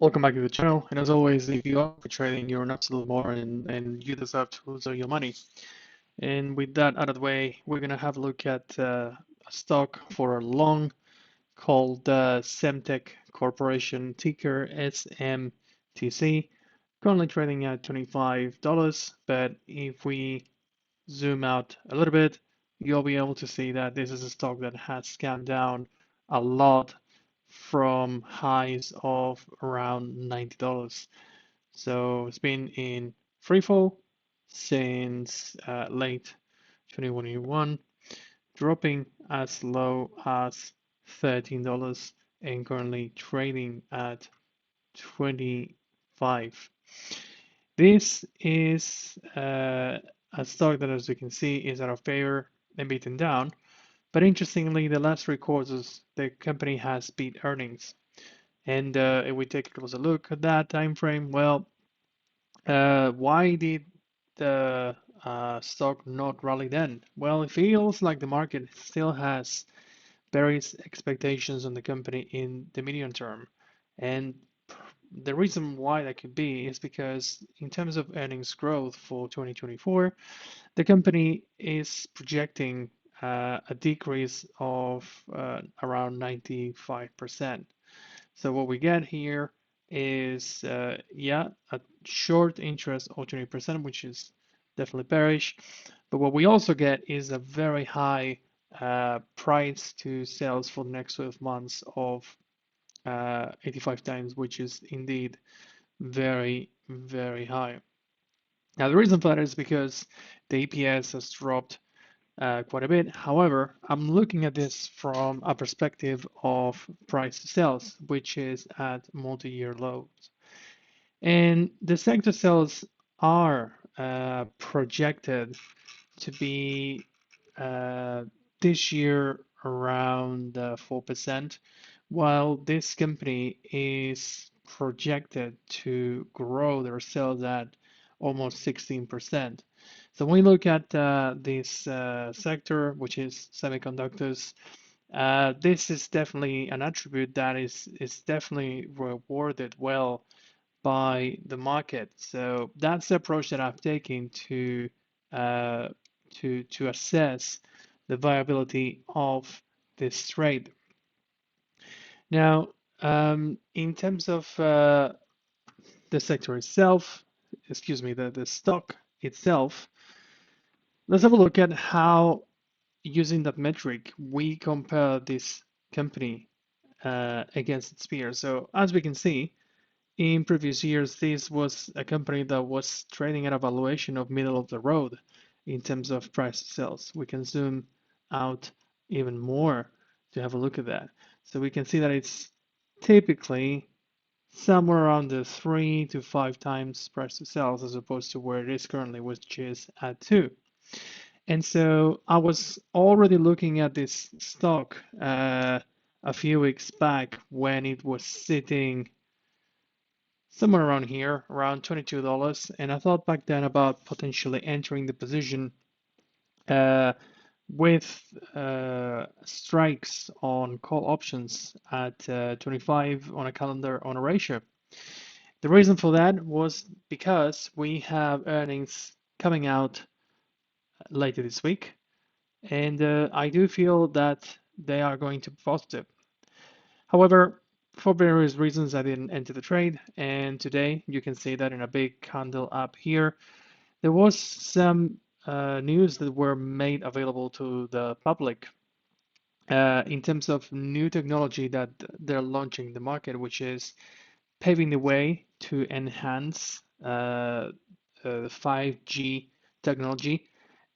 Welcome back to the channel. And as always, if you are for trading, you're an absolute moron and you deserve to lose all your money. And with that out of the way, we're going to have a look at a stock for a long called Semtech Corporation, ticker SMTC, currently trading at $25. But if we zoom out a little bit, you'll be able to see that this is a stock that has come down a lot from highs of around $90. So it's been in free fall since late 2021, dropping as low as $13 and currently trading at 25. This is a stock that, as you can see, is out of favor and beaten down. But interestingly, the last 3 quarters, the company has beat earnings. And if we take a closer look at that time frame, well, why did the stock not rally then? Well, it feels like the market still has various expectations on the company in the medium term. And the reason why that could be is because in terms of earnings growth for 2024, the company is projecting a decrease of around 95%. So what we get here is, yeah, a short interest of 20%, which is definitely bearish. But what we also get is a very high price to sales for the next 12 months of 85 times, which is indeed very, very high. Now, the reason for that is because the EPS has dropped quite a bit. However, I'm looking at this from a perspective of price to sales, which is at multi-year lows. And the sector sales are projected to be this year around 4%, while this company is projected to grow their sales at almost 16%. So when we look at this sector, which is semiconductors, this is definitely an attribute that is definitely rewarded well by the market. So that's the approach that I've taken uh, to assess the viability of this trade. Now, in terms of the sector itself, excuse me, the stock itself, let's have a look at how, using that metric, we compare this company against its peers. So as we can see, in previous years, this was a company that was trading at a valuation of middle of the road in terms of price to sales. We can zoom out even more to have a look at that. So we can see that it's typically somewhere around the 3 to 5 times price to sales as opposed to where it is currently, which is at 2. And so I was already looking at this stock a few weeks back when it was sitting somewhere around here, around $22. And I thought back then about potentially entering the position with strikes on call options at 25 on a calendar on a ratio. The reason for that was because we have earnings coming out later this week, and I do feel that they are going to be positive. However, for various reasons, I didn't enter the trade, and today you can see that in a big candle up here. There was some news that were made available to the public in terms of new technology that they're launching in the market, which is paving the way to enhance 5G technology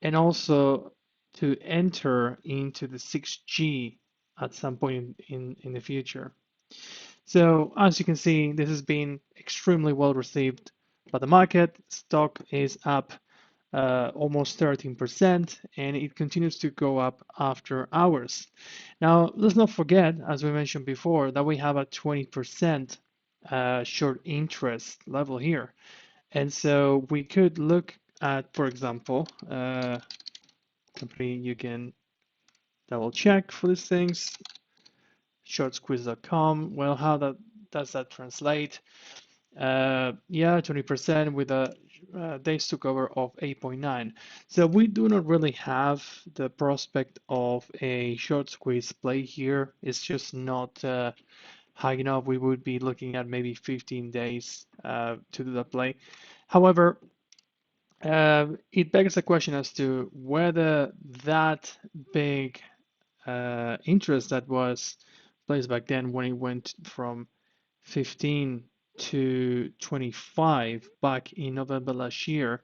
and also to enter into the 6G at some point in the future. So as you can see, this has been extremely well received by the market. Stock is up almost 13%, and it continues to go up after hours. Now, let's not forget, as we mentioned before, that we have a 20% short interest level here. And so we could look at, for example, company you can double check for these things, shortsqueeze.com. Well, how that does that translate? Yeah, 20% with a days to cover of 8.9. So we do not really have the prospect of a short squeeze play here. It's just not high enough. We would be looking at maybe 15 days to do the play. However, it begs the question as to whether that big interest that was placed back then when it went from 15 to 25 back in November last year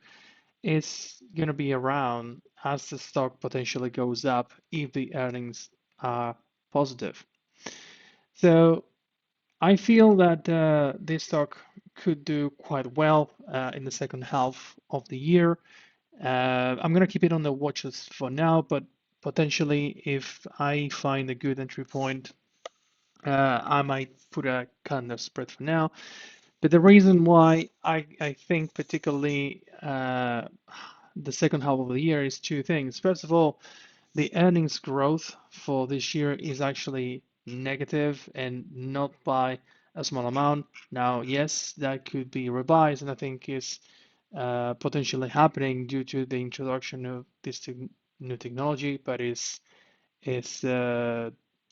is going to be around as the stock potentially goes up if the earnings are positive. So I feel that this stock could do quite well in the second half of the year. I'm going to keep it on the watch list for now, but potentially if I find a good entry point, I might put a kind of spread for now. But the reason why I think particularly the second half of the year is two things. First of all, the earnings growth for this year is actually negative and not by a small amount. Now, yes, that could be revised, and I think is potentially happening due to the introduction of this new technology, but it's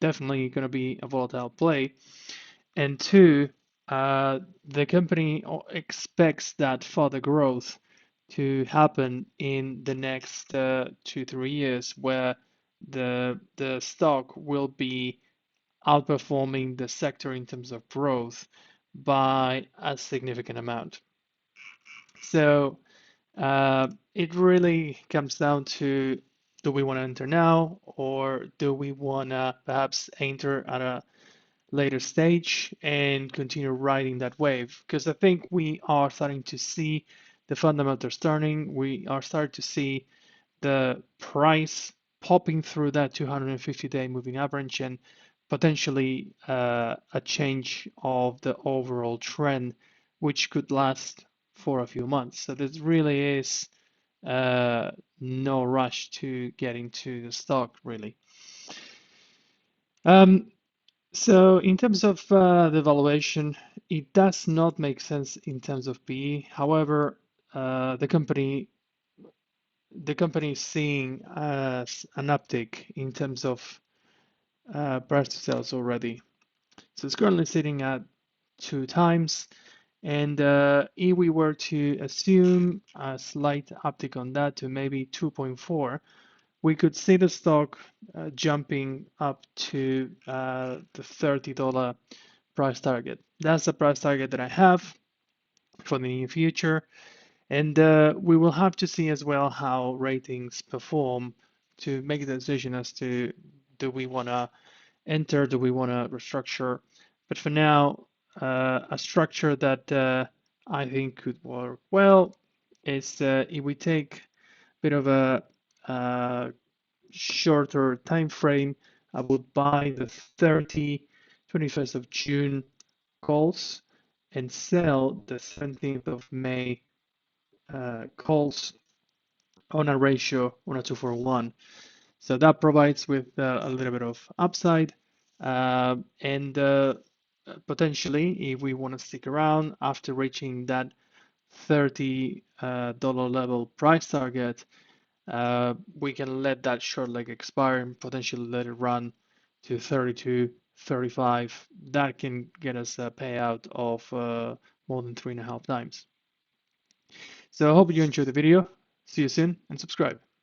definitely going to be a volatile play. And two, the company expects that further growth to happen in the next 2-3 years, where the stock will be outperforming the sector in terms of growth by a significant amount. So it really comes down to, do we want to enter now, or do we want to perhaps enter at a later stage and continue riding that wave? Because I think we are starting to see the fundamentals turning. We are starting to see the price popping through that 250-day moving average and potentially a change of the overall trend, which could last for a few months. So there really is no rush to get into the stock, really. So in terms of the valuation, it does not make sense in terms of PE. However, the company is seeing as an uptick in terms of price to sales already. So it's currently sitting at 2 times. And if we were to assume a slight uptick on that to maybe 2.4, we could see the stock jumping up to the $30 price target. That's the price target that I have for the near future. And we will have to see as well how ratings perform to make the decision as to, do we want to enter, do we want to restructure. But for now, a structure that I think could work well is if we take a bit of a shorter time frame, I would buy the 21st of June calls and sell the 17th of May calls on a ratio on a 2-for-1. So that provides with a little bit of upside, and potentially, if we want to stick around after reaching that $30 level price target, we can let that short leg expire and potentially let it run to 32, 35. That can get us a payout of more than 3.5 times. So I hope you enjoyed the video. See you soon and subscribe.